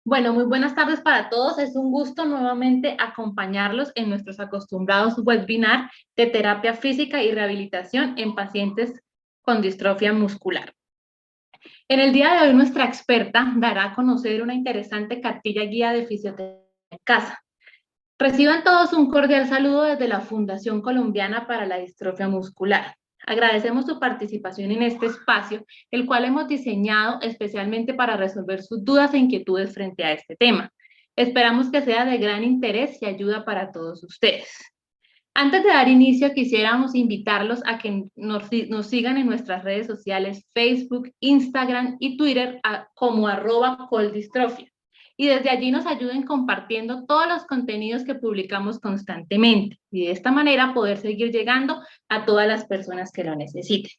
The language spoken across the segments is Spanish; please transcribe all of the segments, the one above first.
Bueno, muy buenas tardes para todos. Es un gusto nuevamente acompañarlos en nuestros acostumbrados webinar de terapia física y rehabilitación en pacientes con distrofia muscular. En el día de hoy, nuestra experta dará a conocer una interesante cartilla guía de fisioterapia en casa. Reciban todos un cordial saludo desde la Fundación Colombiana para la Distrofia Muscular. Agradecemos su participación en este espacio, el cual hemos diseñado especialmente para resolver sus dudas e inquietudes frente a este tema. Esperamos que sea de gran interés y ayuda para todos ustedes. Antes de dar inicio, quisiéramos invitarlos a que nos sigan en nuestras redes sociales, Facebook, Instagram y Twitter como @coldistrofia. Y desde allí nos ayuden compartiendo todos los contenidos que publicamos constantemente y de esta manera poder seguir llegando a todas las personas que lo necesiten.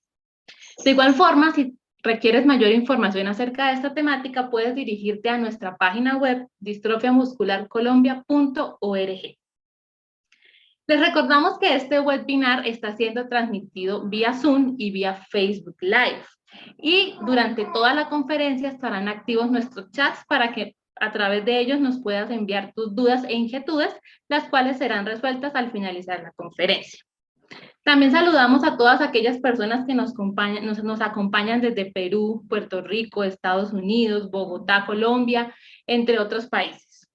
De igual forma, si requieres mayor información acerca de esta temática, puedes dirigirte a nuestra página web distrofiamuscularcolombia.org. Les recordamos que este webinar está siendo transmitido vía Zoom y vía Facebook Live. Y durante toda la conferencia estarán activos nuestros chats para que a través de ellos nos puedas enviar tus dudas e inquietudes, las cuales serán resueltas al finalizar la conferencia. También saludamos a todas aquellas personas que nos acompañan desde Perú, Puerto Rico, Estados Unidos, Bogotá, Colombia, entre otros países.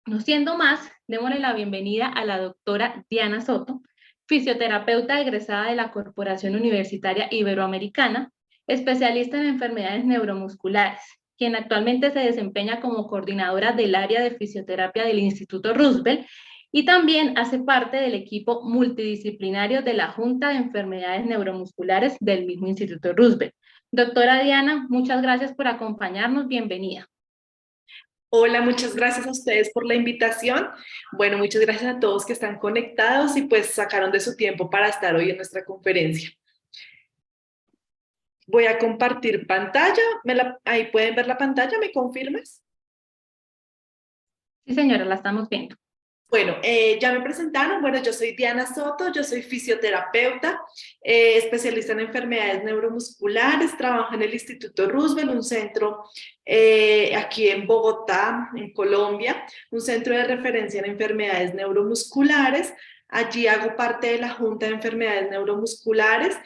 No siendo más, démosle la bienvenida a la doctora Diana Soto, fisioterapeuta egresada de la Corporación Universitaria Iberoamericana, especialista en enfermedades neuromusculares, quien actualmente se desempeña como coordinadora del área de fisioterapia del Instituto Roosevelt y también hace parte del equipo multidisciplinario de la Junta de Enfermedades Neuromusculares del mismo Instituto Roosevelt. Doctora Diana, muchas gracias por acompañarnos. Bienvenida. Hola, muchas gracias a ustedes por la invitación. Bueno, muchas gracias a todos que están conectados y pues sacaron de su tiempo para estar hoy en nuestra conferencia. Voy a compartir pantalla. Ahí pueden ver la pantalla, ¿me confirmas? Sí, señora, la estamos viendo. Bueno, ya me presentaron. Bueno, yo soy Diana Soto, yo soy fisioterapeuta, especialista en enfermedades neuromusculares, trabajo en el Instituto Roosevelt, un centro aquí en Bogotá, en Colombia, un centro de referencia en enfermedades neuromusculares. Allí hago parte de la Junta de Enfermedades Neuromusculares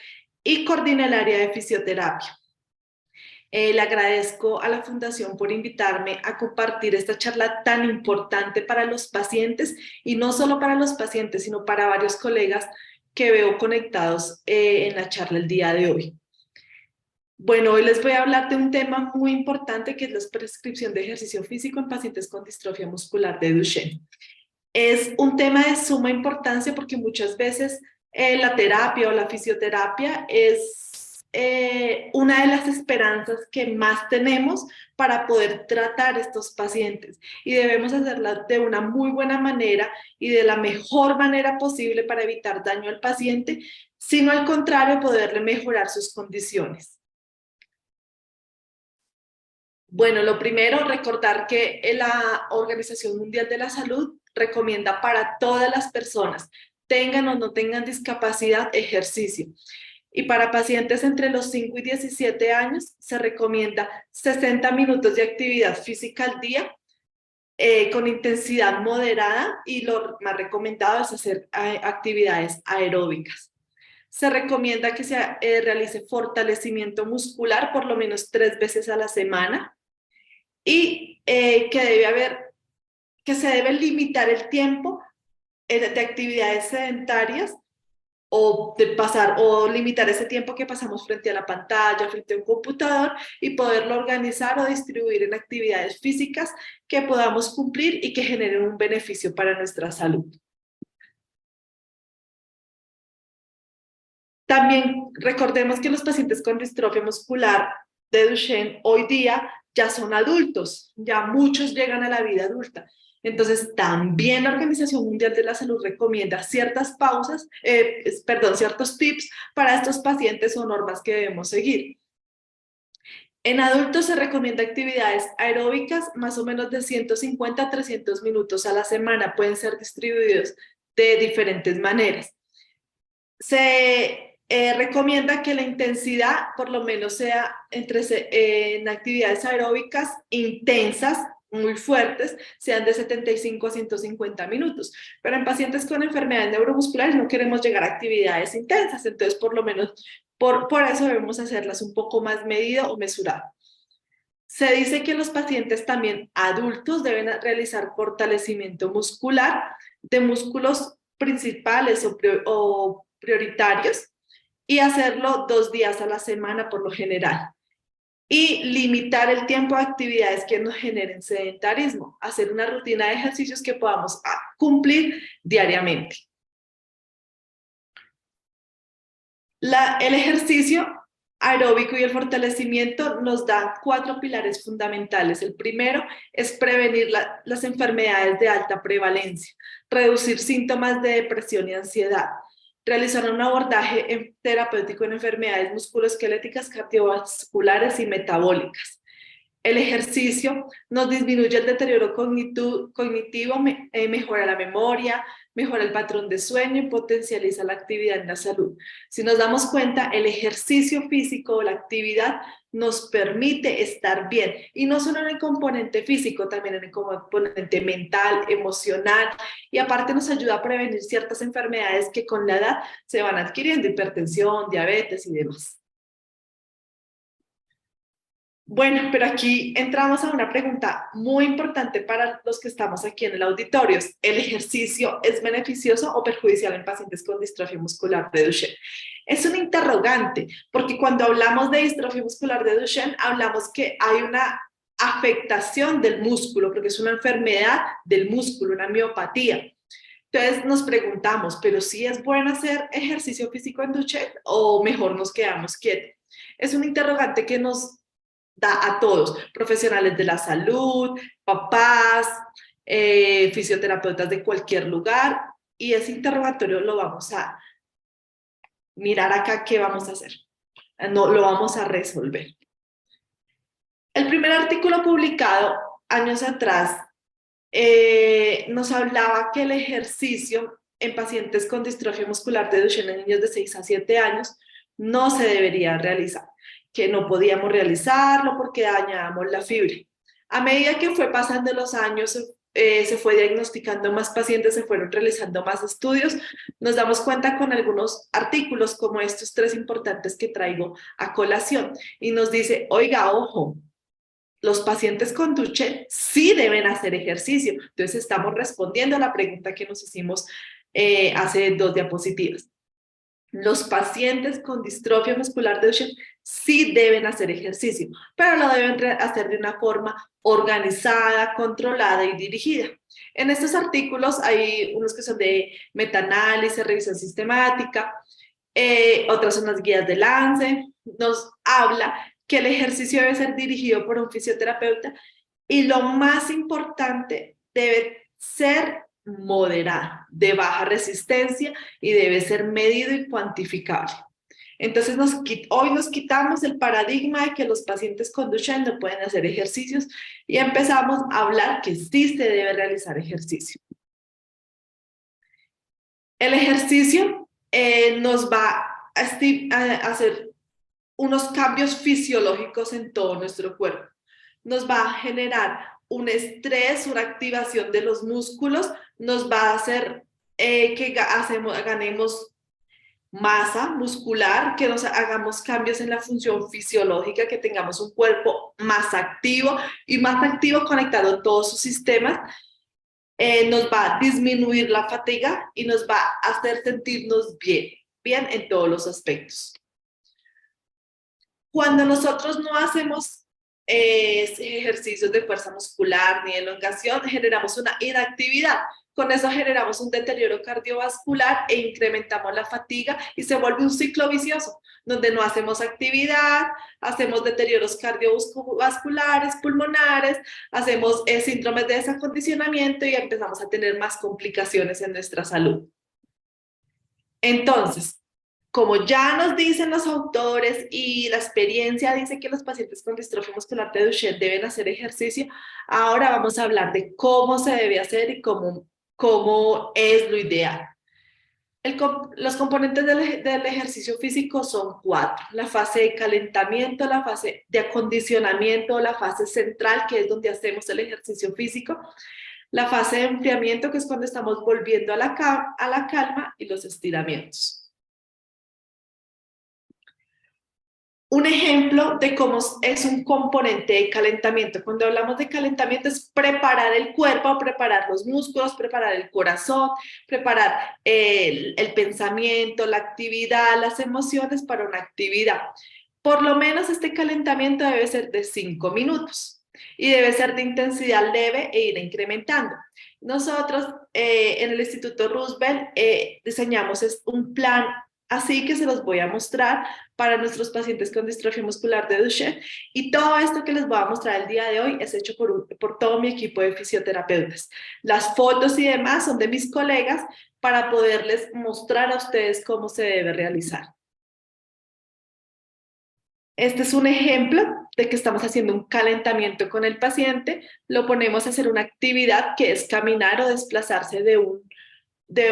y coordino el área de fisioterapia. Le agradezco a la Fundación por invitarme a compartir esta charla tan importante para los pacientes y no solo para los pacientes, sino para varios colegas que veo conectados en la charla el día de hoy. Bueno, hoy les voy a hablar de un tema muy importante que es la prescripción de ejercicio físico en pacientes con distrofia muscular de Duchenne. Es un tema de suma importancia porque muchas veces la terapia o la fisioterapia es una de las esperanzas que más tenemos para poder tratar estos pacientes y debemos hacerla de una muy buena manera y de la mejor manera posible para evitar daño al paciente, sino al contrario, poderle mejorar sus condiciones. Bueno, lo primero, recordar que la Organización Mundial de la Salud recomienda para todas las personas, tengan o no tengan discapacidad, ejercicio. Y para pacientes entre los 5 y 17 años se recomienda 60 minutos de actividad física al día con intensidad moderada y lo más recomendado es hacer actividades aeróbicas. Se recomienda que se realice fortalecimiento muscular por lo menos 3 veces a la semana y que se debe limitar el tiempo de actividades sedentarias o limitar ese tiempo que pasamos frente a la pantalla, frente a un computador y poderlo organizar o distribuir en actividades físicas que podamos cumplir y que generen un beneficio para nuestra salud. También recordemos que los pacientes con distrofia muscular de Duchenne hoy día ya son adultos, ya muchos llegan a la vida adulta. Entonces, también la Organización Mundial de la Salud recomienda ciertas ciertos tips para estos pacientes o normas que debemos seguir. En adultos se recomienda actividades aeróbicas más o menos de 150 a 300 minutos a la semana. Pueden ser distribuidos de diferentes maneras. Se recomienda que la intensidad por lo menos sea en actividades aeróbicas intensas muy fuertes sean de 75 a 150 minutos. Pero en pacientes con enfermedades neuromusculares no queremos llegar a actividades intensas, entonces por lo menos por eso debemos hacerlas un poco más medido o mesurado. Se dice que los pacientes también adultos deben realizar fortalecimiento muscular de músculos principales o prioritarios y hacerlo 2 días a la semana por lo general. Y limitar el tiempo de actividades que nos generen sedentarismo, hacer una rutina de ejercicios que podamos cumplir diariamente. El ejercicio aeróbico y el fortalecimiento nos dan 4 pilares fundamentales. El primero es prevenir las enfermedades de alta prevalencia, reducir síntomas de depresión y ansiedad, realizar un abordaje terapéutico en enfermedades musculoesqueléticas, cardiovasculares y metabólicas. El ejercicio nos disminuye el deterioro cognitivo, mejora la memoria, mejora el patrón de sueño y potencializa la actividad en la salud. Si nos damos cuenta, el ejercicio físico o la actividad nos permite estar bien, y no solo en el componente físico, también en el componente mental, emocional, y aparte nos ayuda a prevenir ciertas enfermedades que con la edad se van adquiriendo, hipertensión, diabetes y demás. Bueno, pero aquí entramos a una pregunta muy importante para los que estamos aquí en el auditorio. ¿El ejercicio es beneficioso o perjudicial en pacientes con distrofia muscular de Duchenne? Es un interrogante, porque cuando hablamos de distrofia muscular de Duchenne, hablamos que hay una afectación del músculo, porque es una enfermedad del músculo, una miopatía. Entonces nos preguntamos, ¿pero sí es bueno hacer ejercicio físico en Duchenne o mejor nos quedamos quietos? Es un interrogante que nos da a todos, profesionales de la salud, papás, fisioterapeutas de cualquier lugar, y ese interrogatorio lo vamos a mirar acá, ¿qué vamos a hacer? No, lo vamos a resolver. El primer artículo publicado años atrás nos hablaba que el ejercicio en pacientes con distrofia muscular de Duchenne en niños de 6 a 7 años no se debería realizar, que no podíamos realizarlo porque dañábamos la fibra. A medida que fue pasando los años, se fue diagnosticando más pacientes, se fueron realizando más estudios, nos damos cuenta con algunos artículos como estos 3 importantes que traigo a colación, y nos dice, oiga, ojo, los pacientes con Duchenne sí deben hacer ejercicio. Entonces estamos respondiendo a la pregunta que nos hicimos hace 2 diapositivas. Los pacientes con distrofia muscular de Duchenne sí deben hacer ejercicio, pero lo deben hacer de una forma organizada, controlada y dirigida. En estos artículos hay unos que son de metaanálisis, revisión sistemática, otras son las guías de Lance. Nos habla que el ejercicio debe ser dirigido por un fisioterapeuta y lo más importante debe ser moderado, de baja resistencia, y debe ser medido y cuantificable. Entonces hoy nos quitamos el paradigma de que los pacientes con Duchenne no pueden hacer ejercicios y empezamos a hablar que sí se debe realizar ejercicio. El ejercicio nos va a hacer unos cambios fisiológicos en todo nuestro cuerpo. Nos va a generar un estrés, una activación de los músculos, nos va a hacer que ganemos masa muscular, que nos hagamos cambios en la función fisiológica, que tengamos un cuerpo más activo conectado a todos sus sistemas. Nos va a disminuir la fatiga y nos va a hacer sentirnos bien en todos los aspectos. Cuando nosotros no hacemos ejercicios de fuerza muscular ni elongación, generamos una inactividad. Con eso generamos un deterioro cardiovascular e incrementamos la fatiga y se vuelve un ciclo vicioso, donde no hacemos actividad, hacemos deterioros cardiovasculares, pulmonares, hacemos síndromes de desacondicionamiento y empezamos a tener más complicaciones en nuestra salud. Entonces, como ya nos dicen los autores y la experiencia dice que los pacientes con distrofia muscular de Duchenne deben hacer ejercicio, ahora vamos a hablar de cómo se debe hacer y cómo es lo ideal. Los componentes del ejercicio físico son 4. La fase de calentamiento, la fase de acondicionamiento, la fase central, que es donde hacemos el ejercicio físico, la fase de enfriamiento, que es cuando estamos volviendo a la calma, y los estiramientos. Un ejemplo de cómo es un componente de calentamiento. Cuando hablamos de calentamiento es preparar el cuerpo, preparar los músculos, preparar el corazón, preparar el pensamiento, la actividad, las emociones para una actividad. Por lo menos este calentamiento debe ser de 5 minutos y debe ser de intensidad leve e ir incrementando. Nosotros en el Instituto Roosevelt diseñamos un plan así que se los voy a mostrar para nuestros pacientes con distrofia muscular de Duchenne, y todo esto que les voy a mostrar el día de hoy es hecho por todo mi equipo de fisioterapeutas. Las fotos y demás son de mis colegas para poderles mostrar a ustedes cómo se debe realizar. Este es un ejemplo de que estamos haciendo un calentamiento con el paciente. Lo ponemos a hacer una actividad que es caminar o desplazarse de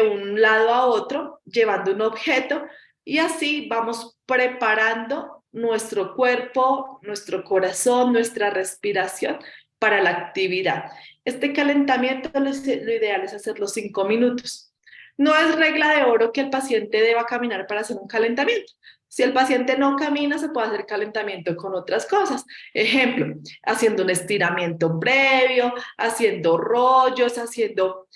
un lado a otro, llevando un objeto, y así vamos preparando nuestro cuerpo, nuestro corazón, nuestra respiración para la actividad. Este calentamiento lo ideal es hacerlo 5 minutos. No es regla de oro que el paciente deba caminar para hacer un calentamiento. Si el paciente no camina, se puede hacer calentamiento con otras cosas. Ejemplo, haciendo un estiramiento previo, haciendo rollos, haciendo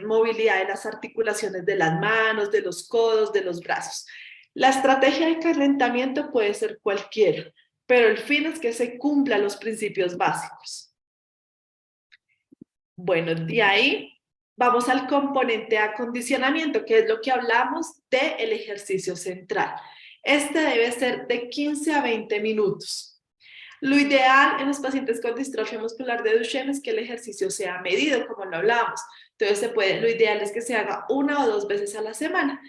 movilidad de las articulaciones de las manos, de los codos, de los brazos. La estrategia de calentamiento puede ser cualquiera, pero el fin es que se cumplan los principios básicos. Bueno, de ahí vamos al componente de acondicionamiento, que es lo que hablamos del ejercicio central. Este debe ser de 15 a 20 minutos. Lo ideal en los pacientes con distrofia muscular de Duchenne es que el ejercicio sea medido, como lo hablamos. Entonces, lo ideal es que se haga 1 o 2 veces a la semana.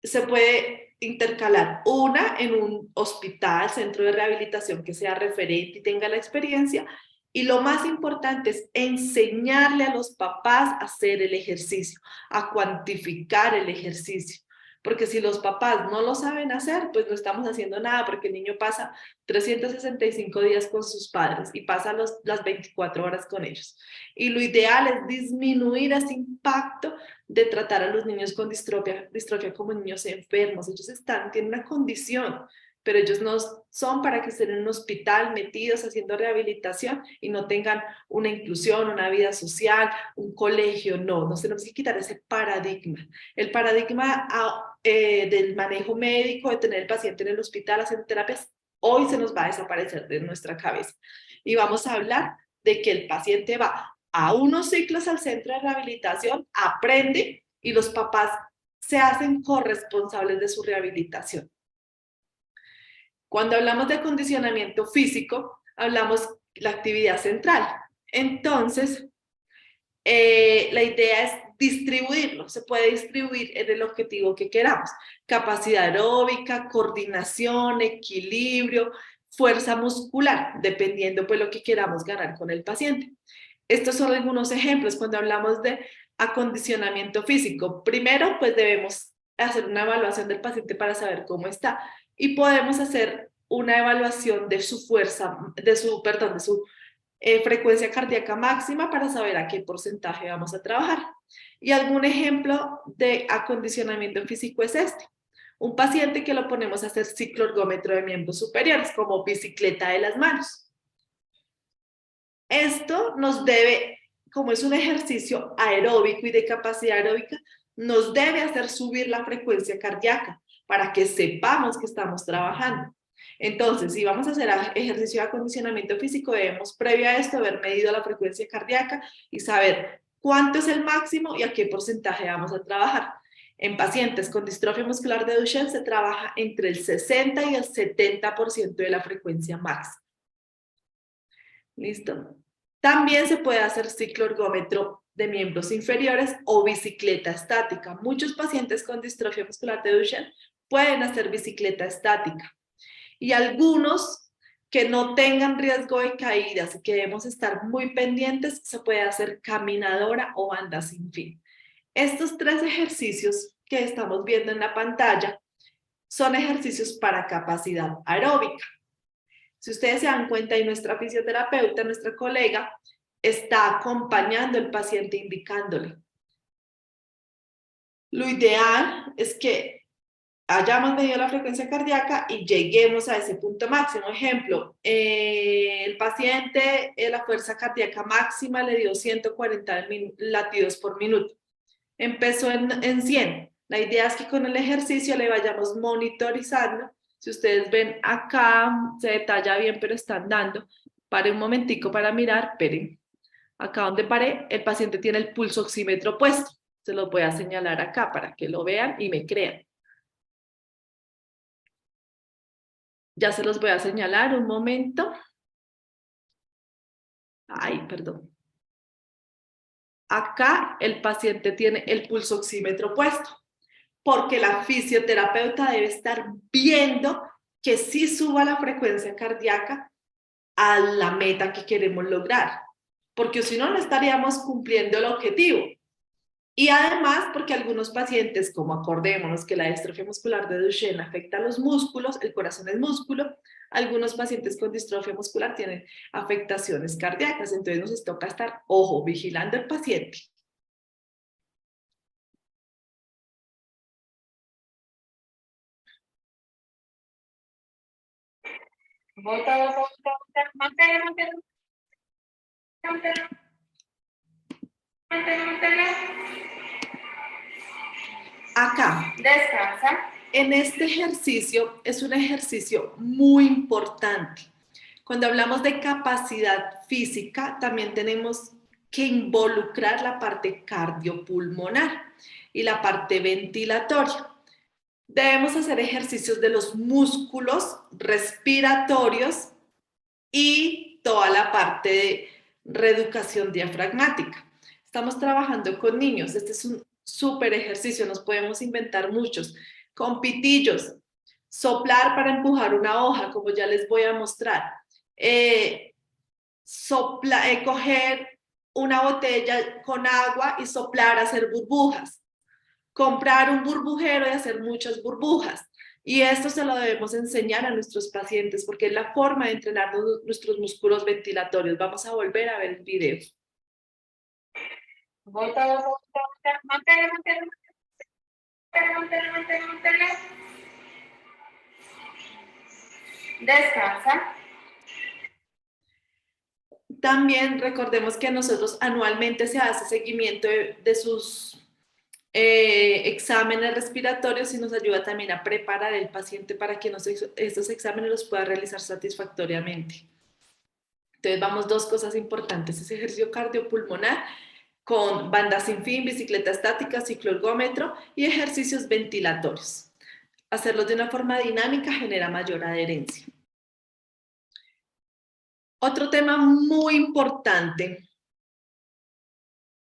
Se puede intercalar una en un hospital, centro de rehabilitación que sea referente y tenga la experiencia. Y lo más importante es enseñarle a los papás a hacer el ejercicio, a cuantificar el ejercicio. Porque si los papás no lo saben hacer, pues no estamos haciendo nada, porque el niño pasa 365 días con sus padres y pasa las 24 horas con ellos. Y lo ideal es disminuir ese impacto de tratar a los niños con distrofia como niños enfermos. Ellos tienen una condición, pero ellos no son para que estén en un hospital metidos haciendo rehabilitación y no tengan una inclusión, una vida social, un colegio. No, nos tenemos que quitar ese paradigma. El paradigma del manejo médico, de tener el paciente en el hospital haciendo terapias, hoy se nos va a desaparecer de nuestra cabeza. Y vamos a hablar de que el paciente va a unos ciclos al centro de rehabilitación, aprende y los papás se hacen corresponsables de su rehabilitación. Cuando hablamos de acondicionamiento físico, hablamos de la actividad central. Entonces, la idea es distribuirlo. Se puede distribuir en el objetivo que queramos. Capacidad aeróbica, coordinación, equilibrio, fuerza muscular, dependiendo pues lo que queramos ganar con el paciente. Estos son algunos ejemplos cuando hablamos de acondicionamiento físico. Primero, pues debemos hacer una evaluación del paciente para saber cómo está, y podemos hacer una evaluación de su fuerza, de su frecuencia cardíaca máxima para saber a qué porcentaje vamos a trabajar. Y algún ejemplo de acondicionamiento físico es este. Un paciente que lo ponemos a hacer ciclo ergómetro de miembros superiores, como bicicleta de las manos. Esto nos debe, como es un ejercicio aeróbico y de capacidad aeróbica, nos debe hacer subir la frecuencia cardíaca para que sepamos que estamos trabajando. Entonces, si vamos a hacer ejercicio de acondicionamiento físico, debemos, previo a esto, haber medido la frecuencia cardíaca y saber cuánto es el máximo y a qué porcentaje vamos a trabajar. En pacientes con distrofia muscular de Duchenne se trabaja entre el 60 y el 70% de la frecuencia máxima. ¿Listo? También se puede hacer ciclo ergómetro de miembros inferiores o bicicleta estática. Muchos pacientes con distrofia muscular de Duchenne pueden hacer bicicleta estática. Y algunos que no tengan riesgo de caídas y que debemos estar muy pendientes, se puede hacer caminadora o banda sin fin. Estos 3 ejercicios que estamos viendo en la pantalla son ejercicios para capacidad aeróbica. Si ustedes se dan cuenta, y nuestra fisioterapeuta, nuestra colega, está acompañando al paciente indicándole. Lo ideal es que hayamos medido la frecuencia cardíaca y lleguemos a ese punto máximo. Ejemplo, el paciente, la fuerza cardíaca máxima le dio 140 latidos por minuto. Empezó en 100. La idea es que con el ejercicio le vayamos monitorizando. Si ustedes ven acá, se detalla bien, pero están dando. Pare un momentico para mirar, esperen. Acá donde paré, el paciente tiene el pulso oxímetro puesto. Se los voy a señalar acá para que lo vean y me crean. Ya se los voy a señalar un momento. Ay, perdón. Acá el paciente tiene el pulso oxímetro puesto, porque la fisioterapeuta debe estar viendo que sí suba la frecuencia cardíaca a la meta que queremos lograr, porque si no, no estaríamos cumpliendo el objetivo. Y además, porque algunos pacientes, como acordémonos que la distrofia muscular de Duchenne afecta a los músculos, el corazón es músculo, algunos pacientes con distrofia muscular tienen afectaciones cardíacas, entonces nos toca estar, ojo, vigilando al paciente. Acá. Descansa. En este ejercicio es un ejercicio muy importante. Cuando hablamos de capacidad física, también tenemos que involucrar la parte cardiopulmonar y la parte ventilatoria. Debemos hacer ejercicios de los músculos respiratorios y toda la parte de reeducación diafragmática. Estamos trabajando con niños. Este es un súper ejercicio, nos podemos inventar muchos. Con pitillos, soplar para empujar una hoja, como ya les voy a mostrar. Coger una botella con agua y soplar, hacer burbujas. Comprar un burbujero y hacer muchas burbujas. Y esto se lo debemos enseñar a nuestros pacientes porque es la forma de entrenar nuestros músculos ventilatorios. Vamos a volver a ver el video. Descansa. También recordemos que nosotros anualmente se hace seguimiento de sus exámenes respiratorios y nos ayuda también a preparar el paciente para que estos exámenes los pueda realizar satisfactoriamente. Entonces vamos, dos cosas importantes, ese ejercicio cardiopulmonar con banda sin fin, bicicleta estática, cicloergómetro y ejercicios ventilatorios. Hacerlos de una forma dinámica genera mayor adherencia. Otro tema muy importante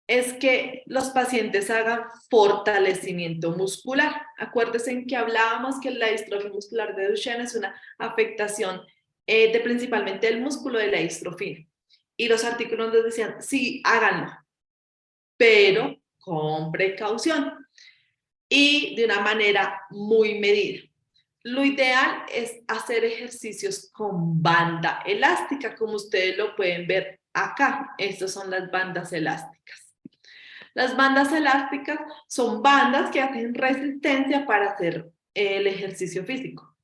es que los pacientes hagan fortalecimiento muscular. Acuérdense en que hablábamos que la distrofia muscular de Duchenne es una afectación de principalmente el músculo de la distrofia. Y los artículos nos decían, sí, háganlo, pero con precaución y de una manera muy medida. Lo ideal es hacer ejercicios con banda elástica, como ustedes lo pueden ver acá. Estas son las bandas elásticas. Las bandas elásticas son bandas que hacen resistencia para hacer el ejercicio físico.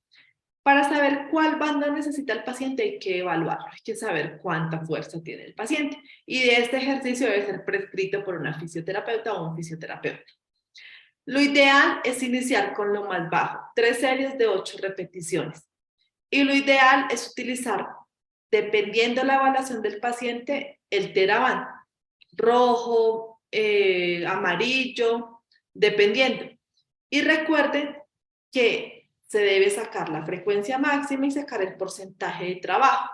Para saber cuál banda necesita el paciente hay que evaluarlo, hay que saber cuánta fuerza tiene el paciente. Y de este ejercicio debe ser prescrito por una fisioterapeuta o un fisioterapeuta. Lo ideal es iniciar con lo más bajo, 3 series de 8 repeticiones. Y lo ideal es utilizar, dependiendo de la evaluación del paciente, el TheraBand, rojo, amarillo, dependiendo. Y recuerden que se debe sacar la frecuencia máxima y sacar el porcentaje de trabajo.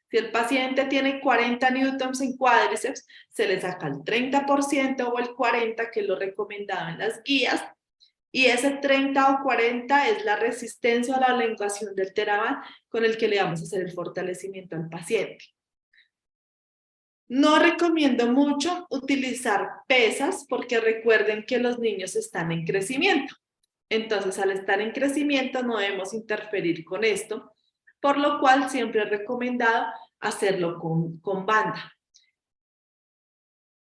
Si el paciente tiene 40 newtons en cuádriceps, se le saca el 30% o el 40%, que es lo recomendado en las guías, y ese 30 o 40 es la resistencia a la elongación del TheraBand con el que le vamos a hacer el fortalecimiento al paciente. No recomiendo mucho utilizar pesas porque recuerden que los niños están en crecimiento. Entonces, al estar en crecimiento no debemos interferir con esto, por lo cual siempre es recomendado hacerlo con banda.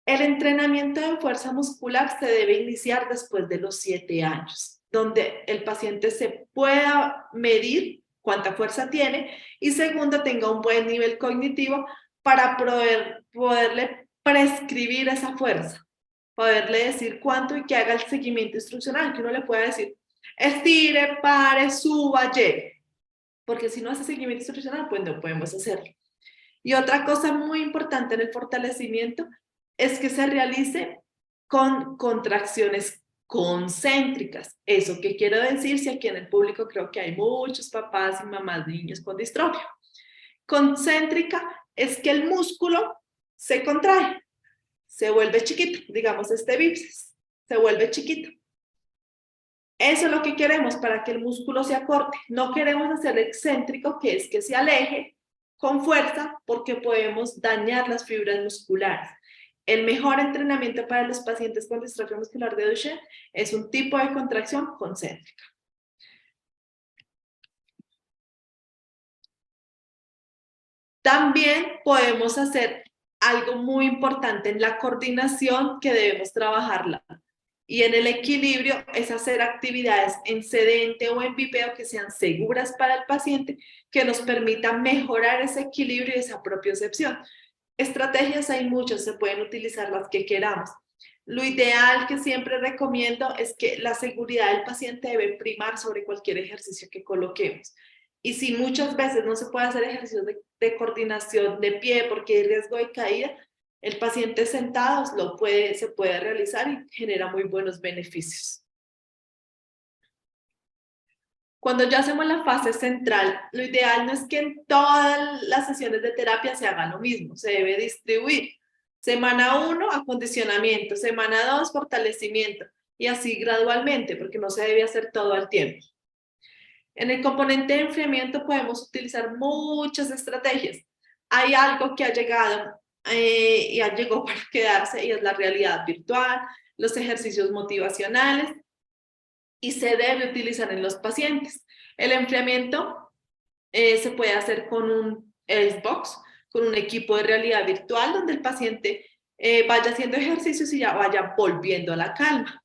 El entrenamiento de fuerza muscular se debe iniciar después de los 7 años, donde el paciente se pueda medir cuánta fuerza tiene y segundo, tenga un buen nivel cognitivo para poderle prescribir esa fuerza, poderle decir cuánto y que haga el seguimiento instruccional, que uno le pueda decir, estire, pare, suba, lleve, porque si no hace seguimiento instruccional, pues no podemos hacerlo. Y otra cosa muy importante en el fortalecimiento es que se realice con contracciones concéntricas. ¿Eso qué quiero decir? Si aquí en el público creo que hay muchos papás y mamás de niños con distrofia. Concéntrica es que el músculo se contrae, se vuelve chiquito, digamos este bíceps, se vuelve chiquito. Eso es lo que queremos para que el músculo se acorte. No queremos hacer excéntrico, que es que se aleje con fuerza porque podemos dañar las fibras musculares. El mejor entrenamiento para los pacientes con distrofia muscular de Duchenne es un tipo de contracción concéntrica. También podemos hacer algo muy importante en la coordinación que debemos trabajarla. Y en el equilibrio es hacer actividades en sedente o en bipeo que sean seguras para el paciente, que nos permitan mejorar ese equilibrio y esa propiocepción. Estrategias hay muchas, se pueden utilizar las que queramos. Lo ideal que siempre recomiendo es que la seguridad del paciente debe primar sobre cualquier ejercicio que coloquemos. Y si muchas veces no se puede hacer ejercicios de coordinación de pie porque hay riesgo de caída, el paciente sentado se puede realizar y genera muy buenos beneficios. Cuando ya hacemos la fase central, lo ideal no es que en todas las sesiones de terapia se haga lo mismo, se debe distribuir. Semana 1, acondicionamiento, semana 2, fortalecimiento, y así gradualmente, porque no se debe hacer todo al tiempo. En el componente de enfriamiento podemos utilizar muchas estrategias. Hay algo que ha llegado y llegó para quedarse y es la realidad virtual, los ejercicios motivacionales y se debe utilizar en los pacientes. El enfriamiento se puede hacer con un Xbox, con un equipo de realidad virtual donde el paciente vaya haciendo ejercicios y ya vaya volviendo a la calma.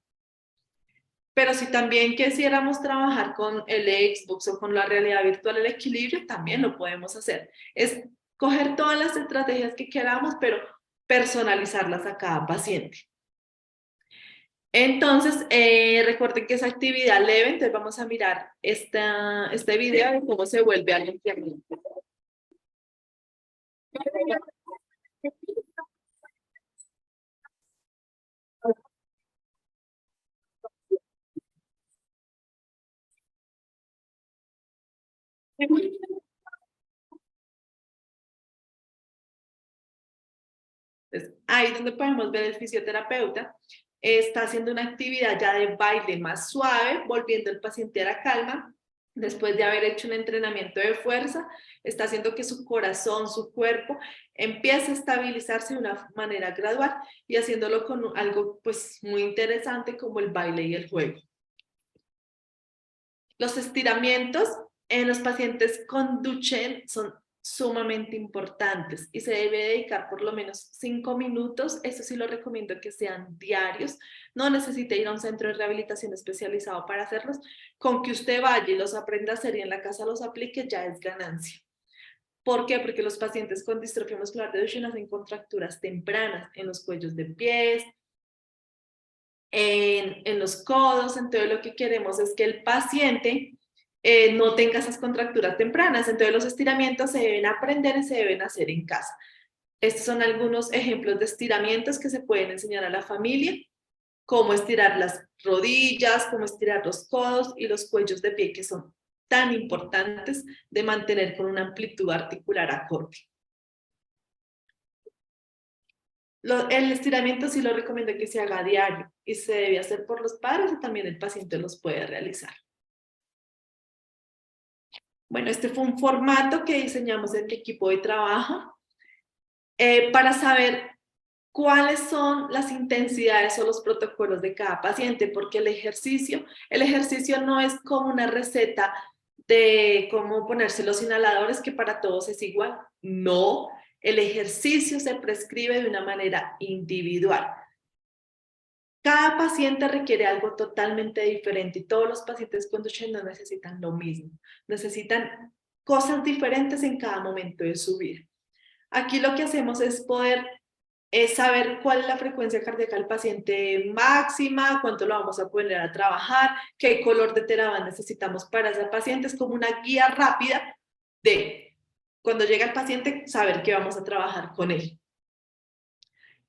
Pero si también quisiéramos trabajar con el Xbox o con la realidad virtual, el equilibrio, también lo podemos hacer. Es coger todas las estrategias que queramos, pero personalizarlas a cada paciente. Entonces, recuerden que es actividad leve, entonces vamos a mirar este video de cómo se vuelve al enfriamiento. Entonces, ahí donde podemos ver el fisioterapeuta está haciendo una actividad ya de baile más suave, volviendo al paciente a la calma. Después de haber hecho un entrenamiento de fuerza, está haciendo que su corazón, su cuerpo, empiece a estabilizarse de una manera gradual y haciéndolo con algo pues muy interesante como el baile y el juego. Los estiramientos en los pacientes con Duchenne son sumamente importantes y se debe dedicar por lo menos 5 minutos. Eso sí lo recomiendo que sean diarios. No necesita ir a un centro de rehabilitación especializado para hacerlos. Con que usted vaya y los aprenda a hacer y en la casa los aplique ya es ganancia. ¿Por qué? Porque los pacientes con distrofia muscular de Duchenne hacen contracturas tempranas en los cuellos de pies, en los codos. Entonces lo que queremos es que el paciente no tenga esas contracturas tempranas. Entonces los estiramientos se deben aprender y se deben hacer en casa. Estos son algunos ejemplos de estiramientos que se pueden enseñar a la familia, cómo estirar las rodillas, cómo estirar los codos y los cuellos de pie, que son tan importantes de mantener con una amplitud articular acorde. El estiramiento sí lo recomiendo que se haga a diario y se debe hacer por los padres y también el paciente los puede realizar. Bueno, este fue un formato que diseñamos en mi equipo de trabajo. para saber cuáles son las intensidades o los protocolos de cada paciente, porque el ejercicio no es como una receta de cómo ponerse los inhaladores que para todos es igual. No, el ejercicio se prescribe de una manera individual. Cada paciente requiere algo totalmente diferente y todos los pacientes con Duchenne no necesitan lo mismo. Necesitan cosas diferentes en cada momento de su vida. Aquí lo que hacemos es poder saber cuál es la frecuencia cardíaca del paciente máxima, cuánto lo vamos a poner a trabajar, qué color de Theraban necesitamos para ese paciente. Es como una guía rápida de cuando llega el paciente, saber qué vamos a trabajar con él.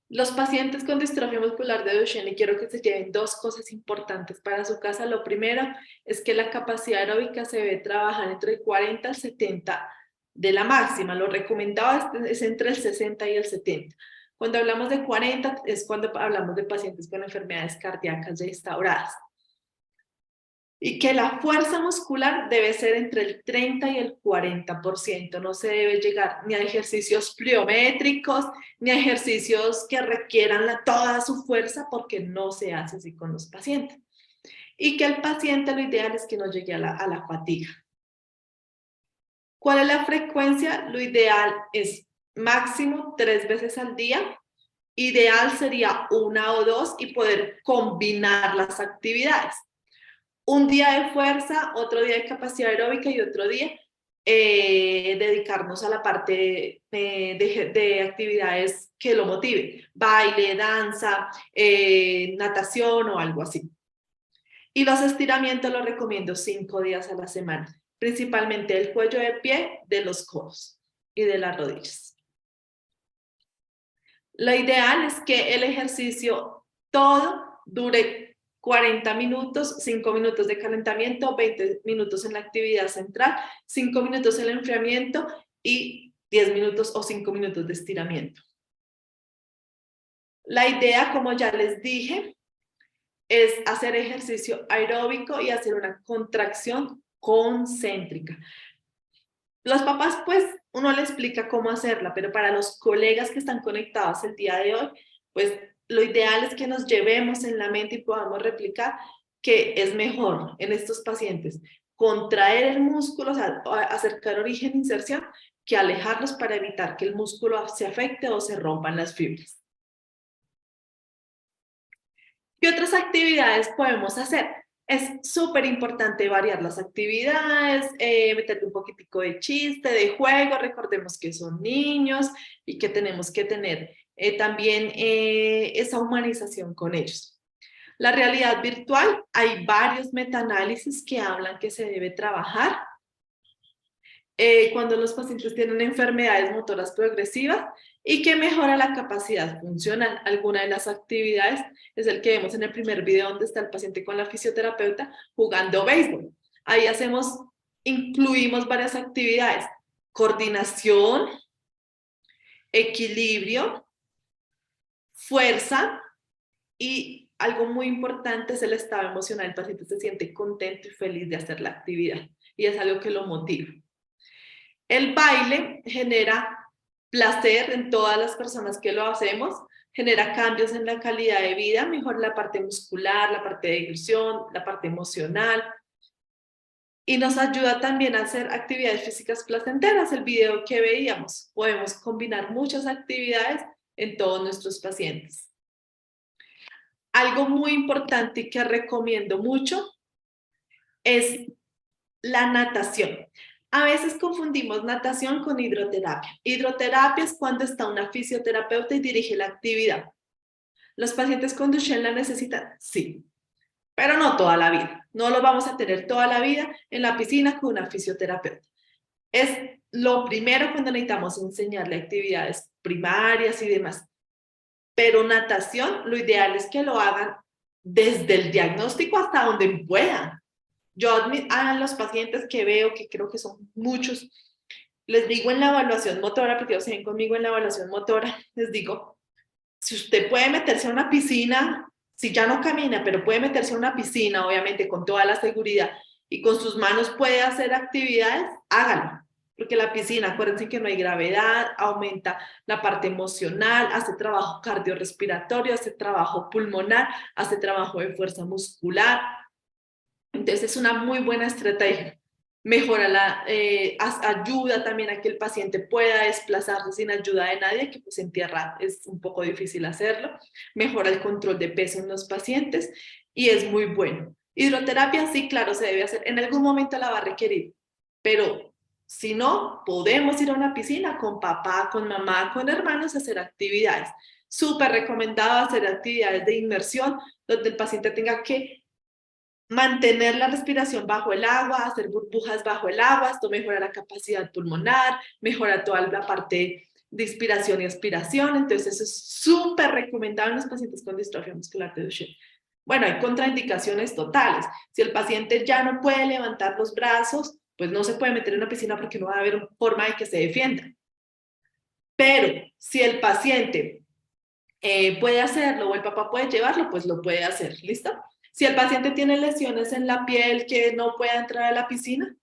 Los pacientes con distrofia muscular de Duchenne, y quiero que se lleven dos cosas importantes para su casa. Lo primero es que la capacidad aeróbica se debe trabajar entre el 40 al 70 de la máxima. Lo recomendado es entre el 60 y el 70. Cuando hablamos de 40 es cuando hablamos de pacientes con enfermedades cardíacas ya instauradas. Y que la fuerza muscular debe ser entre el 30 y el 40%. No se debe llegar ni a ejercicios pliométricos, ni a ejercicios que requieran toda su fuerza, porque no se hace así con los pacientes. Y que el paciente, lo ideal es que no llegue a la fatiga. ¿Cuál es la frecuencia? Lo ideal es máximo 3 veces al día. Ideal sería 1 o 2 y poder combinar las actividades. Un día de fuerza, otro día de capacidad aeróbica y otro día dedicarnos a la parte de actividades que lo motive. Baile, danza, natación o algo así. Y los estiramientos los recomiendo 5 días a la semana, principalmente del cuello de pie, de los codos y de las rodillas. Lo ideal es que el ejercicio todo dure 40 minutos, 5 minutos de calentamiento, 20 minutos en la actividad central, 5 minutos en el enfriamiento y 10 minutos o 5 minutos de estiramiento. La idea, como ya les dije, es hacer ejercicio aeróbico y hacer una contracción concéntrica. Los papás, pues, uno le explica cómo hacerla, pero para los colegas que están conectados el día de hoy, pues, lo ideal es que nos llevemos en la mente y podamos replicar que es mejor en estos pacientes contraer el músculo, o sea, acercar origen-inserción, que alejarlos para evitar que el músculo se afecte o se rompan las fibras. ¿Qué otras actividades podemos hacer? Es súper importante variar las actividades, meterle un poquitico de chiste, de juego. Recordemos que son niños y que tenemos que tener también esa humanización con ellos. La realidad virtual, hay varios metaanálisis que hablan que se debe trabajar cuando los pacientes tienen enfermedades motoras progresivas y que mejora la capacidad funcional. Alguna de las actividades es el que vemos en el primer video donde está el paciente con la fisioterapeuta jugando béisbol. Ahí incluimos varias actividades: coordinación, equilibrio, fuerza y algo muy importante es el estado emocional. El paciente se siente contento y feliz de hacer la actividad y es algo que lo motiva. El baile genera placer en todas las personas que lo hacemos, genera cambios en la calidad de vida, mejora la parte muscular, la parte de diversión, la parte emocional, y nos ayuda también a hacer actividades físicas placenteras. El video que veíamos, podemos combinar muchas actividades en todos nuestros pacientes. Algo muy importante y que recomiendo mucho es la natación. A veces confundimos natación con hidroterapia. Hidroterapia es cuando está una fisioterapeuta y dirige la actividad. ¿Los pacientes con Duchenne la necesitan? Sí, pero no toda la vida. No lo vamos a tener toda la vida en la piscina con una fisioterapeuta. Es lo primero cuando necesitamos enseñarle actividades primarias y demás. Pero natación, lo ideal es que lo hagan desde el diagnóstico hasta donde puedan. Yo a los pacientes que veo, que creo que son muchos, les digo en la evaluación motora, porque ellos se ven conmigo en la evaluación motora, les digo, si usted puede meterse a una piscina, si ya no camina, pero puede meterse a una piscina, obviamente con toda la seguridad, y con sus manos puede hacer actividades, hágalo. porque la piscina, acuérdense que no hay gravedad, aumenta la parte emocional, hace trabajo cardiorrespiratorio, hace trabajo pulmonar, hace trabajo de fuerza muscular. Entonces es una muy buena estrategia. Mejora ayuda también a que el paciente pueda desplazarse sin ayuda de nadie, que pues en tierra es un poco difícil hacerlo. Mejora el control de peso en los pacientes y es muy bueno. Hidroterapia, sí, claro, se debe hacer. En algún momento la va a requerir, pero si no, podemos ir a una piscina con papá, con mamá, con hermanos a hacer actividades. Súper recomendado hacer actividades de inmersión, donde el paciente tenga que mantener la respiración bajo el agua, hacer burbujas bajo el agua. Esto mejora la capacidad pulmonar, mejora toda la parte de inspiración y expiración. Entonces eso es súper recomendado en los pacientes con distrofia muscular de Duchenne. Bueno, hay contraindicaciones totales. Si el paciente ya no puede levantar los brazos, pues no se puede meter en una piscina porque no va a haber forma de que se defienda. Pero si el paciente puede hacerlo o el papá puede llevarlo, pues lo puede hacer. ¿Listo? Si el paciente tiene lesiones en la piel que no pueda entrar a la piscina,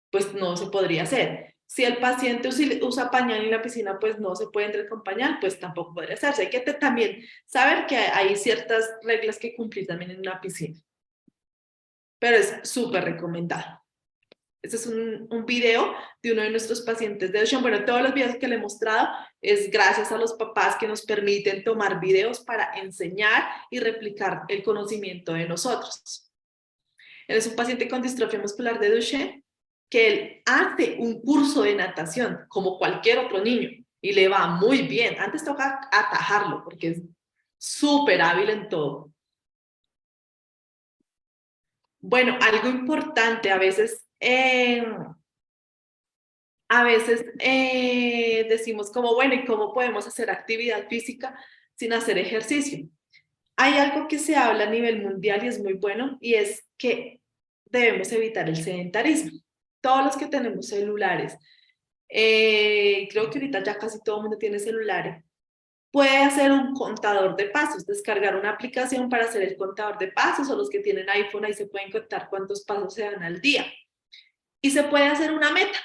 pues no se podría hacer. Si el paciente usa pañal en la piscina, pues no se puede entrar con pañal, pues tampoco podría hacerse. Hay que también saber que hay ciertas reglas que cumplir también en una piscina. Pero es súper recomendado. Este es un video de uno de nuestros pacientes de Duchenne. Bueno, todos los videos que le he mostrado es gracias a los papás que nos permiten tomar videos para enseñar y replicar el conocimiento de nosotros. Él es un paciente con distrofia muscular de Duchenne que él hace un curso de natación como cualquier otro niño y le va muy bien. Antes toca atajarlo porque es súper hábil en todo. Bueno, algo importante, decimos como, bueno, ¿y cómo podemos hacer actividad física sin hacer ejercicio? Hay algo que se habla a nivel mundial y es muy bueno, y es que debemos evitar el sedentarismo. Todos los que tenemos celulares, creo que ahorita ya casi todo el mundo tiene celulares, puede hacer un contador de pasos, descargar una aplicación para hacer el contador de pasos, o los que tienen iPhone ahí se pueden contar cuántos pasos se dan al día. Y se puede hacer una meta.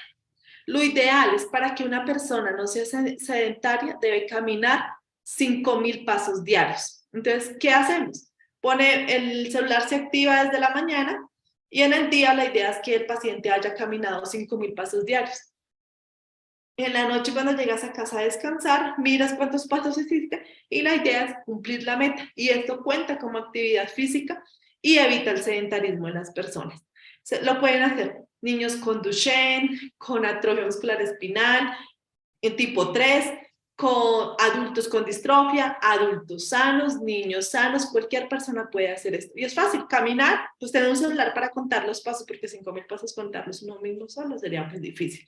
Lo ideal es para que una persona no sea sedentaria, debe caminar 5.000 pasos diarios. Entonces, ¿qué hacemos? El celular se activa desde la mañana y en el día la idea es que el paciente haya caminado 5.000 pasos diarios. En la noche, cuando llegas a casa a descansar, miras cuántos pasos hiciste y la idea es cumplir la meta. Y esto cuenta como actividad física y evita el sedentarismo en las personas. Lo pueden hacer niños con Duchenne, con atrofia muscular espinal, en tipo 3, con adultos con distrofia, adultos sanos, niños sanos, cualquier persona puede hacer esto. Y es fácil, caminar, pues tener un celular para contar los pasos, porque 5.000 pasos contarlos uno mismo solo sería muy difícil.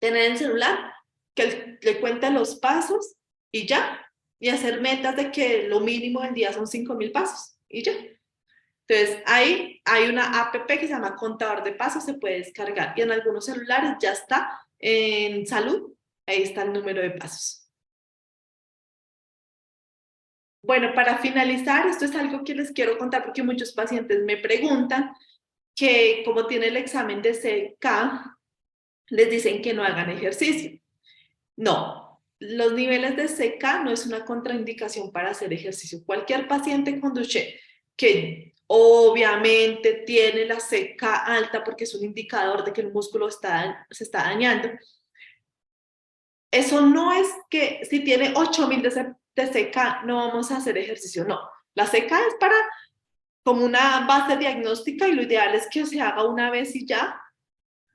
Tener el celular que le cuente los pasos y ya, y hacer metas de que lo mínimo del día son 5.000 pasos y ya. Entonces, ahí hay una app que se llama Contador de Pasos, se puede descargar. Y en algunos celulares ya está en salud, ahí está el número de pasos. Bueno, para finalizar, esto es algo que les quiero contar porque muchos pacientes me preguntan que como tiene el examen de CK, les dicen que no hagan ejercicio. No, los niveles de CK no es una contraindicación para hacer ejercicio. Cualquier paciente con Duchenne que obviamente tiene la CK alta porque es un indicador de que el músculo se está dañando. Eso no es que si tiene 8.000 de CK no vamos a hacer ejercicio, no. La CK es para como una base diagnóstica y lo ideal es que se haga una vez y ya.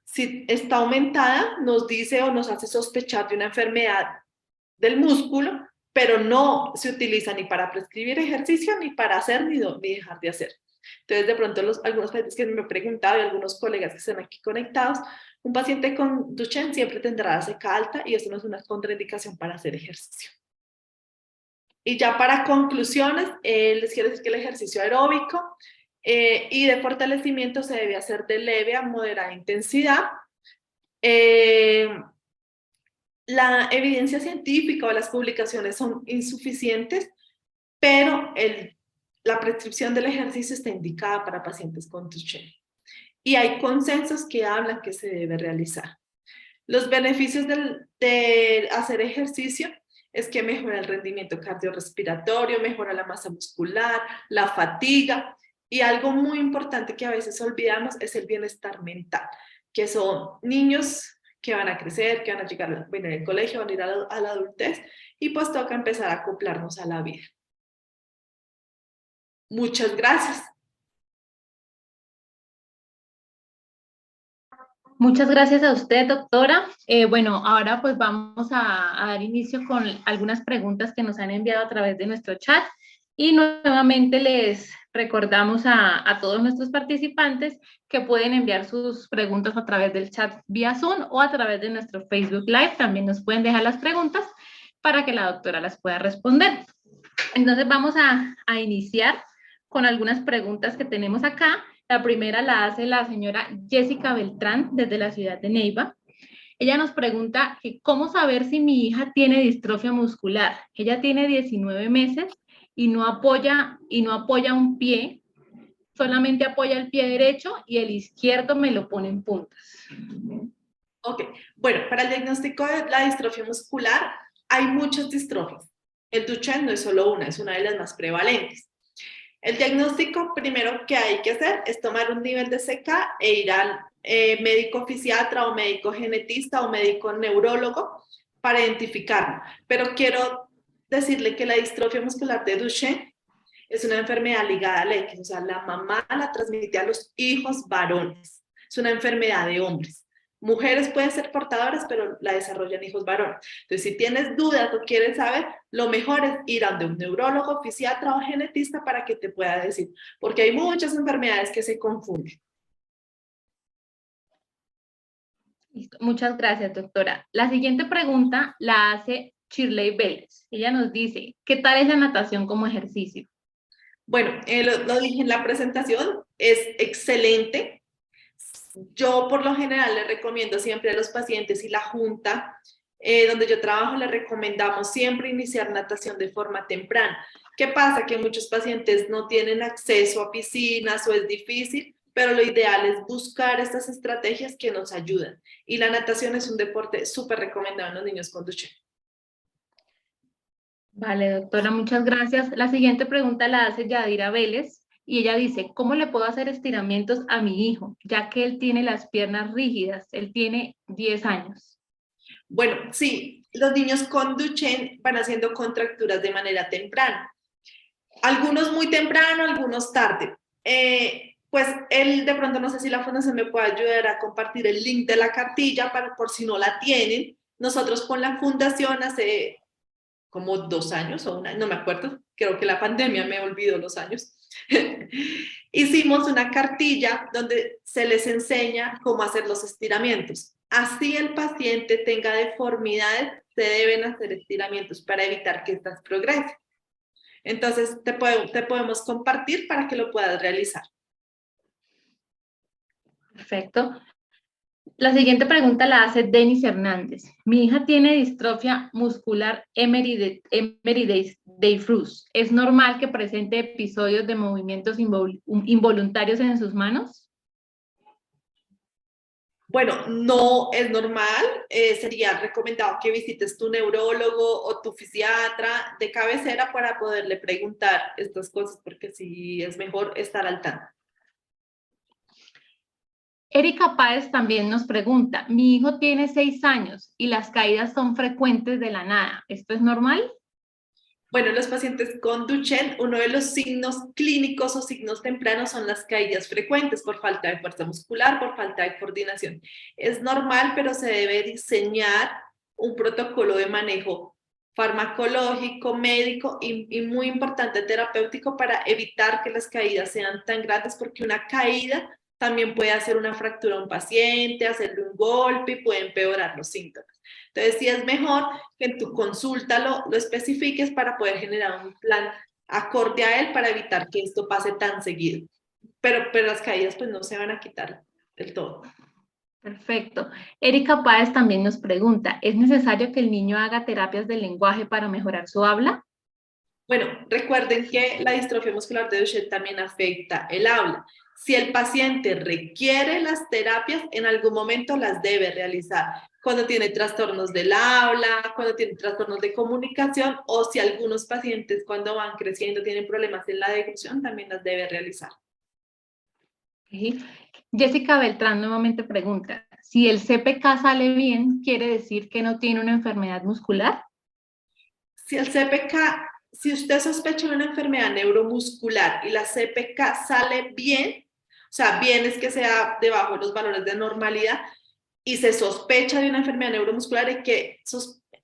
Si está aumentada, nos dice o nos hace sospechar de una enfermedad del músculo, pero no se utiliza ni para prescribir ejercicio, ni para hacer, ni dejar de hacer. Entonces, de pronto, algunos pacientes que me han preguntado y algunos colegas que están aquí conectados, un paciente con Duchenne siempre tendrá la CK alta y eso no es una contraindicación para hacer ejercicio. Y ya para conclusiones, les quiero decir que el ejercicio aeróbico y de fortalecimiento se debe hacer de leve a moderada intensidad. La evidencia científica o las publicaciones son insuficientes, pero la prescripción del ejercicio está indicada para pacientes con Duchenne. Y hay consensos que hablan que se debe realizar. Los beneficios de hacer ejercicio es que mejora el rendimiento cardiorrespiratorio, mejora la masa muscular, la fatiga, y algo muy importante que a veces olvidamos es el bienestar mental, que son niños que van a crecer, que van a llegar, bueno, en el colegio, van a ir a la adultez, y pues toca empezar a acoplarnos a la vida. Muchas gracias. Muchas gracias a usted, doctora. Bueno, ahora pues vamos a dar inicio con algunas preguntas que nos han enviado a través de nuestro chat y nuevamente les recordamos a todos nuestros participantes que pueden enviar sus preguntas a través del chat vía Zoom o a través de nuestro Facebook Live. También nos pueden dejar las preguntas para que la doctora las pueda responder. Entonces vamos a iniciar con algunas preguntas que tenemos acá. La primera la hace la señora Jessica Beltrán desde la ciudad de Neiva. Ella nos pregunta que cómo saber si mi hija tiene distrofia muscular. Ella tiene 19 meses y no apoya un pie, solamente apoya el pie derecho y el izquierdo me lo pone en puntas. Ok, bueno, para el diagnóstico de la distrofia muscular hay muchas distrofias. El Duchenne no es solo una, es una de las más prevalentes. El diagnóstico primero que hay que hacer es tomar un nivel de CK e ir al médico fisiatra o médico genetista o médico neurólogo para identificarlo. Pero quiero decirle que la distrofia muscular de Duchenne es una enfermedad ligada al X, o sea, la mamá la transmite a los hijos varones. Es una enfermedad de hombres. Mujeres pueden ser portadoras, pero la desarrollan hijos varones. Entonces, si tienes dudas o quieres saber, lo mejor es ir a un neurólogo, fisiatra o genetista para que te pueda decir, porque hay muchas enfermedades que se confunden. Listo. Muchas gracias, doctora. La siguiente pregunta la hace Shirley Vélez. Ella nos dice, ¿qué tal es la natación como ejercicio? Bueno, lo dije en la presentación, es excelente. Yo por lo general le recomiendo siempre a los pacientes y la junta donde yo trabajo le recomendamos siempre iniciar natación de forma temprana. ¿Qué pasa? Que muchos pacientes no tienen acceso a piscinas o es difícil, pero lo ideal es buscar estas estrategias que nos ayudan. Y la natación es un deporte súper recomendado en los niños con Duchenne. Vale, doctora, muchas gracias. La siguiente pregunta la hace Yadira Vélez y ella dice, ¿cómo le puedo hacer estiramientos a mi hijo, ya que él tiene las piernas rígidas? Él tiene 10 años. Bueno, sí, los niños con Duchenne van haciendo contracturas de manera temprana. Algunos muy temprano, algunos tarde. Pues él de pronto no sé si la fundación me puede ayudar a compartir el link de la cartilla para, por si no la tienen. Nosotros con la fundación hace como 2 años o no me acuerdo, creo que la pandemia me olvidó los años. Hicimos una cartilla donde se les enseña cómo hacer los estiramientos. Así el paciente tenga deformidades, se deben hacer estiramientos para evitar que estas progresen. Entonces, te podemos compartir para que lo puedas realizar. Perfecto. La siguiente pregunta la hace Denis Hernández. Mi hija tiene distrofia muscular Emery-Dayfus. ¿Es normal que presente episodios de movimientos involuntarios en sus manos? Bueno, no es normal. Sería recomendado que visites tu neurólogo o tu fisiatra de cabecera para poderle preguntar estas cosas, porque sí es mejor estar al tanto. Erika Páez también nos pregunta, mi hijo tiene 6 años y las caídas son frecuentes de la nada. ¿Esto es normal? Bueno, los pacientes con Duchenne, uno de los signos clínicos o signos tempranos son las caídas frecuentes por falta de fuerza muscular, por falta de coordinación. Es normal, pero se debe diseñar un protocolo de manejo farmacológico, médico y muy importante terapéutico para evitar que las caídas sean tan grandes, porque una caída también puede hacer una fractura a un paciente, hacerle un golpe y puede empeorar los síntomas. Entonces, sí es mejor que en tu consulta lo especifiques para poder generar un plan acorde a él para evitar que esto pase tan seguido. Pero las caídas pues no se van a quitar del todo. Perfecto. Erika Páez también nos pregunta, ¿es necesario que el niño haga terapias del lenguaje para mejorar su habla? Bueno, recuerden que la distrofia muscular de Duchenne también afecta el habla. Si el paciente requiere las terapias, en algún momento las debe realizar. cuando tiene trastornos del habla, cuando tiene trastornos de comunicación, o si algunos pacientes cuando van creciendo tienen problemas en la deglución, también las debe realizar. Ok. Jessica Beltrán nuevamente pregunta, si el CPK sale bien, ¿quiere decir que no tiene una enfermedad muscular? Si el CPK, si usted sospecha de una enfermedad neuromuscular y la CPK sale bien, o sea, bien es que sea debajo de los valores de normalidad, y se sospecha de una enfermedad neuromuscular, hay que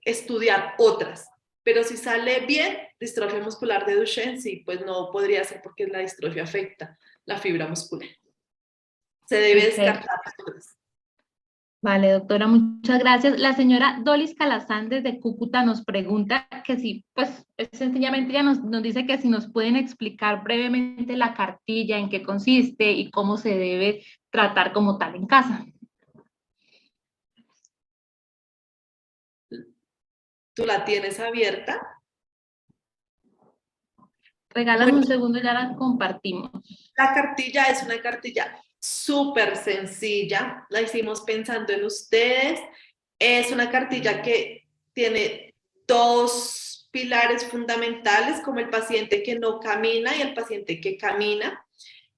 estudiar otras. Pero si sale bien, distrofia muscular de Duchenne, sí, pues no podría ser porque la distrofia afecta la fibra muscular. Se debe Perfecto. descartar otras. Vale, doctora, muchas gracias. La señora Dolis Calazán desde Cúcuta nos pregunta que si, pues, sencillamente ella nos dice que si nos pueden explicar brevemente la cartilla, en qué consiste y cómo se debe tratar como tal en casa. ¿Tú la tienes abierta? Regálame Bueno, un segundo, ya la compartimos. la cartilla es una cartilla súper sencilla, la hicimos pensando en ustedes. Es una cartilla que tiene dos pilares fundamentales, como el paciente que no camina y el paciente que camina,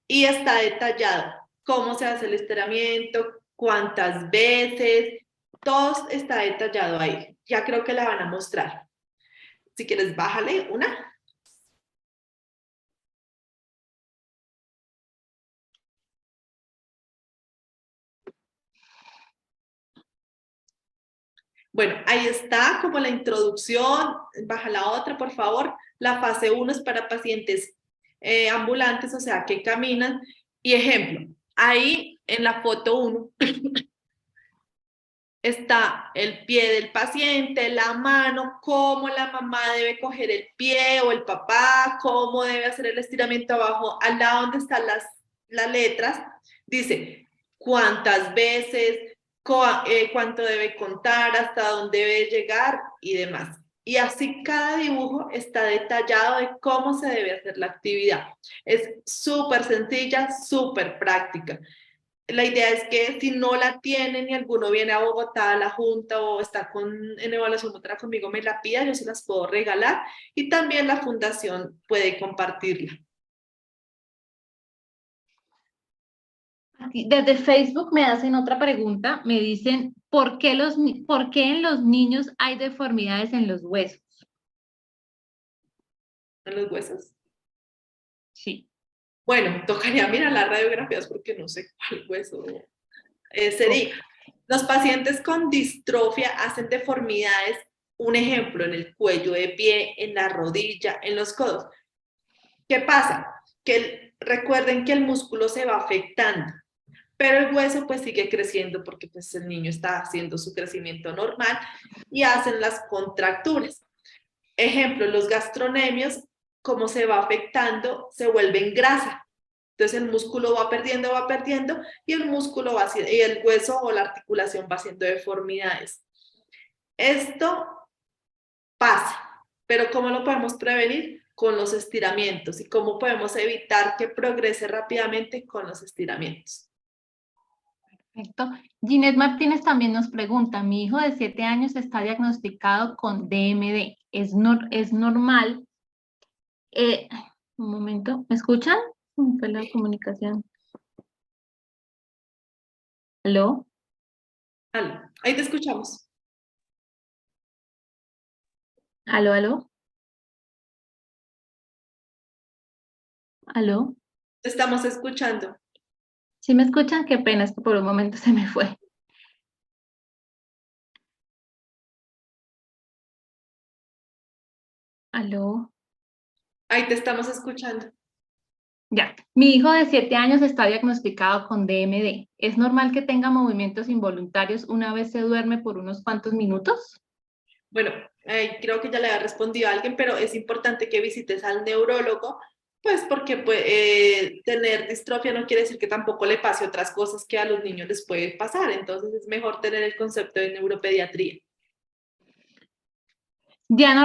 y está detallado cómo se hace el estiramiento, cuántas veces, todo está detallado ahí. Ya creo que la van a mostrar. Si quieres, bájale una. Bueno, ahí está como la introducción, baja la otra, por favor. La fase 1 es para pacientes ambulantes, o sea, que caminan. Y ejemplo, ahí en la foto 1 está el pie del paciente, la mano, cómo la mamá debe coger el pie o el papá, cómo debe hacer el estiramiento abajo, al lado donde están las letras, dice cuántas veces, cuánto debe contar, hasta dónde debe llegar y demás. Y así cada dibujo está detallado de cómo se debe hacer la actividad. Es súper sencilla, súper práctica. La idea es que si no la tienen y alguno viene a Bogotá a la junta o está en evaluación otra conmigo, me la pida, yo se las puedo regalar y también la fundación puede compartirla. Aquí, desde Facebook me hacen otra pregunta, me dicen, ¿por qué en los niños hay deformidades en los huesos? En los huesos. Sí. Bueno, tocaría mirar las radiografías porque no sé cuál hueso Ok. sería. Los pacientes con distrofia hacen deformidades, un ejemplo, en el cuello de pie, en la rodilla, en los codos. ¿Qué pasa? Recuerden que el músculo se va afectando, pero el hueso pues sigue creciendo porque pues el niño está haciendo su crecimiento normal y hacen las contracturas. Ejemplo, los gastronemios, como se va afectando, se vuelven grasa. Entonces el músculo va perdiendo y el músculo va haciendo, y el hueso o la articulación va haciendo deformidades. Esto pasa, pero ¿cómo lo podemos prevenir? Con los estiramientos. ¿Y cómo podemos evitar que progrese rápidamente? Con los estiramientos. Perfecto. Ginette Martínez también nos pregunta, mi hijo de 7 años está diagnosticado con DMD. ¿Es normal? Un momento, ¿me escuchan? Fue la comunicación. ¿Aló? Ahí te escuchamos. ¿Aló, aló? ¿Aló? Te estamos escuchando. ¿Sí me escuchan? Qué pena, es que por un momento se me fue. ¿Aló? Ahí te estamos escuchando. Ya. Mi hijo de 7 años está diagnosticado con DMD. ¿Es normal que tenga movimientos involuntarios una vez se duerme por unos cuantos minutos? Bueno, creo que ya le había respondido a alguien, pero es importante que visites al neurólogo, pues porque tener distrofia no quiere decir que tampoco le pase otras cosas que a los niños les puede pasar. Entonces es mejor tener el concepto de neuropediatría. Diana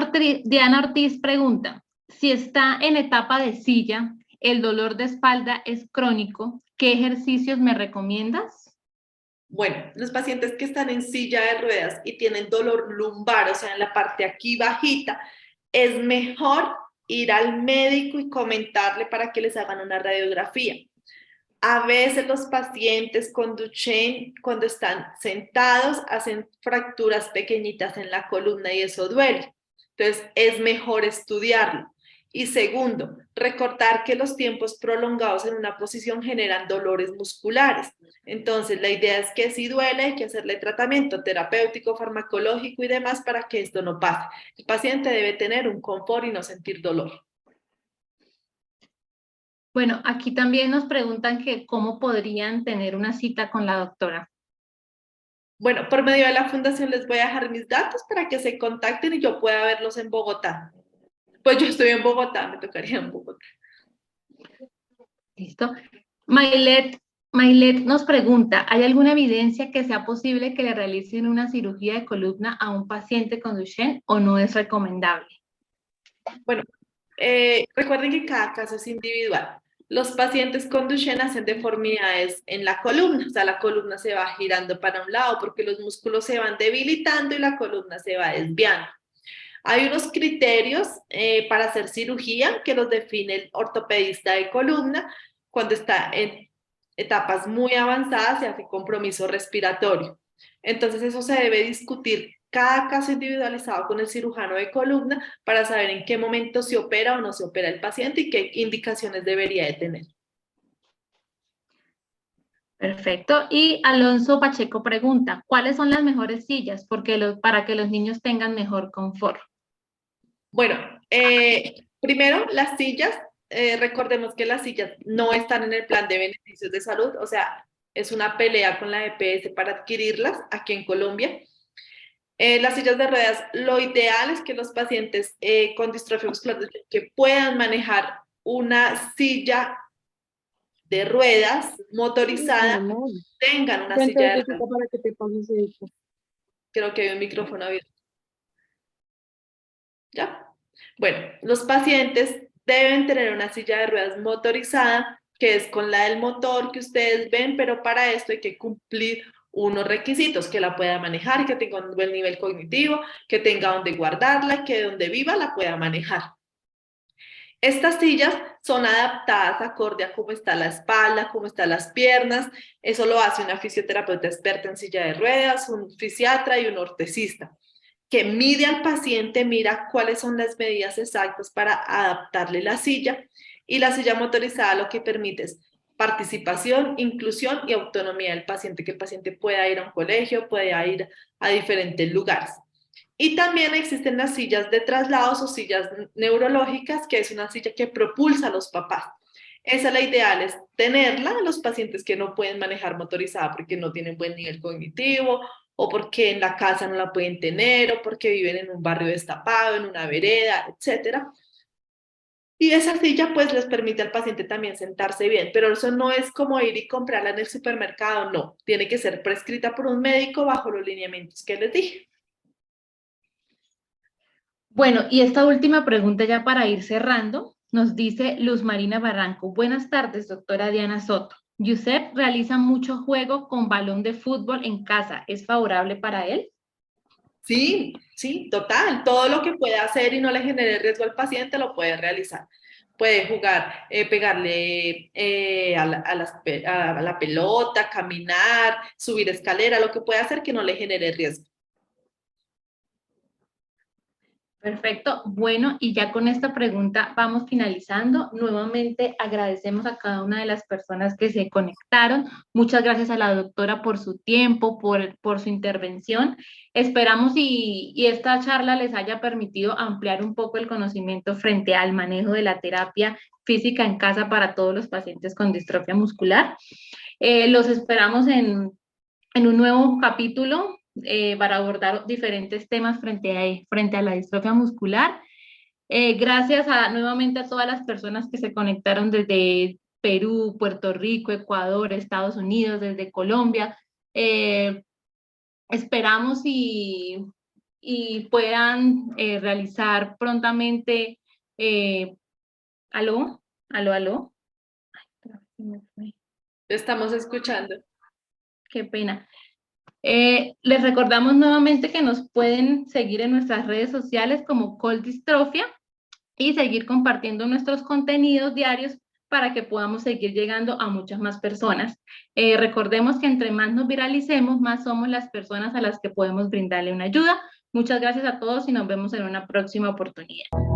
Ortiz pregunta, si está en etapa de silla, el dolor de espalda es crónico, ¿qué ejercicios me recomiendas? Bueno, los pacientes que están en silla de ruedas y tienen dolor lumbar, o sea, en la parte aquí bajita, es mejor ir al médico y comentarle para que les hagan una radiografía. A veces los pacientes con Duchenne, cuando están sentados, hacen fracturas pequeñitas en la columna y eso duele. Entonces, es mejor estudiarlo. Y segundo, recordar que los tiempos prolongados en una posición generan dolores musculares. Entonces, la idea es que si duele, hay que hacerle tratamiento terapéutico, farmacológico y demás para que esto no pase. El paciente debe tener un confort y no sentir dolor. Bueno, aquí también nos preguntan que cómo podrían tener una cita con la doctora. Bueno, por medio de la fundación les voy a dejar mis datos para que se contacten y yo pueda verlos en Bogotá. Pues yo estoy en Bogotá, me tocaría en Bogotá. ¿Listo? Mailet nos pregunta, ¿hay alguna evidencia que sea posible que le realicen una cirugía de columna a un paciente con Duchenne o no es recomendable? Bueno, recuerden que cada caso es individual. Los pacientes con Duchenne hacen deformidades en la columna, o sea, la columna se va girando para un lado porque los músculos se van debilitando y la columna se va desviando. Hay unos criterios para hacer cirugía que los define el ortopedista de columna cuando está en etapas muy avanzadas y hace compromiso respiratorio. Entonces eso se debe discutir cada caso individualizado con el cirujano de columna para saber en qué momento se opera o no se opera el paciente y qué indicaciones debería de tener. Perfecto. Y Alonso Pacheco pregunta, ¿cuáles son las mejores sillas para que los niños tengan mejor confort? Bueno, primero las sillas, recordemos que las sillas no están en el plan de beneficios de salud, o sea, es una pelea con la EPS para adquirirlas aquí en Colombia. Las sillas de ruedas, lo ideal es que los pacientes con distrofia muscular que puedan manejar una silla de ruedas motorizada tengan una silla de ruedas. Para que te pases esto. Creo que hay un micrófono abierto. ¿Ya? Bueno, los pacientes deben tener una silla de ruedas motorizada, que es con la del motor que ustedes ven, pero para esto hay que cumplir unos requisitos, que la pueda manejar, que tenga un buen nivel cognitivo, que tenga donde guardarla, que donde viva la pueda manejar. Estas sillas son adaptadas acorde a cómo está la espalda, cómo están las piernas. Eso lo hace una fisioterapeuta experta en silla de ruedas, un fisiatra y un ortesista que mide al paciente, mira cuáles son las medidas exactas para adaptarle la silla, y la silla motorizada lo que permite es participación, inclusión y autonomía del paciente, que el paciente pueda ir a un colegio, pueda ir a diferentes lugares. Y también existen las sillas de traslados o sillas neurológicas, que es una silla que propulsa a los papás. Esa es la ideal, es tenerla a los pacientes que no pueden manejar motorizada porque no tienen buen nivel cognitivo o porque en la casa no la pueden tener o porque viven en un barrio destapado, en una vereda, etcétera. Y esa silla pues les permite al paciente también sentarse bien, pero eso no es como ir y comprarla en el supermercado, no, tiene que ser prescrita por un médico bajo los lineamientos que les dije. Bueno, y esta última pregunta ya para ir cerrando, nos dice Luz Marina Barranco. Buenas tardes, doctora Diana Soto. Yusef realiza mucho juego con balón de fútbol en casa. ¿Es favorable para él? Sí, sí, total. Todo lo que pueda hacer y no le genere riesgo al paciente lo puede realizar. Puede jugar, pegarle a la pelota, caminar, subir escalera, lo que pueda hacer que no le genere riesgo. Perfecto. Bueno, y ya con esta pregunta vamos finalizando. Nuevamente agradecemos a cada una de las personas que se conectaron. Muchas gracias a la doctora por su tiempo, por su intervención. Esperamos y esta charla les haya permitido ampliar un poco el conocimiento frente al manejo de la terapia física en casa para todos los pacientes con distrofia muscular. Los esperamos en un nuevo capítulo para abordar diferentes temas frente a la distrofia muscular. Gracias nuevamente a todas las personas que se conectaron desde Perú, Puerto Rico, Ecuador, Estados Unidos, desde Colombia. Esperamos y puedan realizar prontamente. ¿Aló? ¿Aló? ¿Aló? Ay, Estamos escuchando. qué pena. Les recordamos nuevamente que nos pueden seguir en nuestras redes sociales como Coldistrofia y seguir compartiendo nuestros contenidos diarios para que podamos seguir llegando a muchas más personas. Recordemos que entre más nos viralicemos, más somos las personas a las que podemos brindarle una ayuda. Muchas gracias a todos y nos vemos en una próxima oportunidad.